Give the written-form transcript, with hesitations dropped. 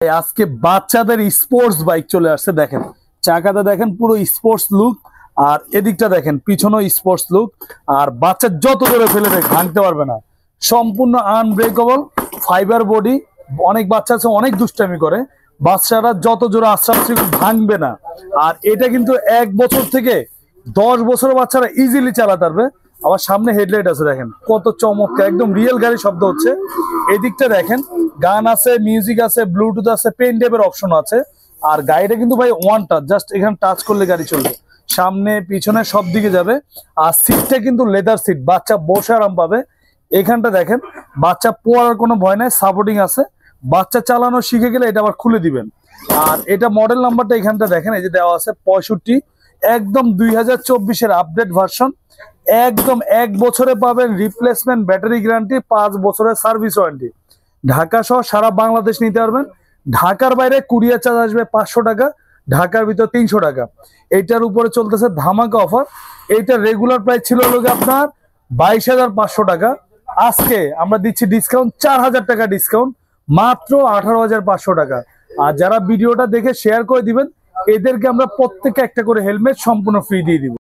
আজকে বাচ্চাদের sports bike চলে আসছে। দেখেন চাকাটা দেখেন পুরো স্পোর্টস লুক, আর এদিকটা দেখেন পিছনেও স্পোর্টস লুক। আর বাচ্চা যত জোরে ফেলে দেখ ভাঙতে পারবে না, সম্পূর্ণ আনব্রেকেবল ফাইবার বডি। অনেক বাচ্চা আছে অনেক দুষ্টামি করে, বাচ্চারা যত জোরে আস্তে আস্তে ভাঙবে না। আর এটা কিন্তু 1 বছর থেকে 10 বছরের বাচ্চারা ইজিলি চালাতে পারবে। আবার সামনে হেডলাইট আছে, দেখেন কত চমৎকার, একদম রিয়েল গাড়ি শব্দ হচ্ছে। এদিকটা দেখেন গান আছে, মিউজিক আছে, ব্লুটুথ আছে, পেন টেপের অপশন আছে। আর গাড়িটা কিন্তু ভাই ওয়ান টাচ, জাস্ট এখানে টাচ করলে গাড়ি চলবে, সামনে পিছনে সব দিকে যাবে। আর সিটটা কিন্তু লেদার সিট, বাচ্চা বসে আরাম পাবে। এখানটা দেখেন বাচ্চা পড়ার কোনো ভয় নাই, সাপোর্টিং আছে। বাচ্চা চালানো শিখে গেলে এটা আবার খুলে দিবেন। আর এটা মডেল নাম্বারটা এখানটা দেখেন, এই যে দেওয়া আছে 65, একদম 2024-এর আপডেট ভার্সন। একদম 1 বছরে পাবেন রিপ্লেসমেন্ট ব্যাটারি গ্যারান্টি, 5 বছরের সার্ভিস ওয়ারেন্টি। ঢাকা সহ সারা বাংলাদেশ নিতে পারবেন। ঢাকার বাইরে কুরিয়ার চার্জ আসবে 500 টাকা, ঢাকার ভিতর 300 টাকা। এইটার উপরে চলতেছে ধামাকা অফার। এইটা রেগুলার প্রাইস ছিল হলো আপনার 22,500 টাকা। আজকে আমরা দিচ্ছি ডিসকাউন্ট, 4,000 টাকা ডিসকাউন্ট, মাত্র 18,500 টাকা। আর যারা ভিডিওটা দেখে শেয়ার করে দিবেন, এদেরকে আমরা প্রত্যেককে একটা করে হেলমেট সম্পূর্ণ ফ্রি দিয়ে দিব।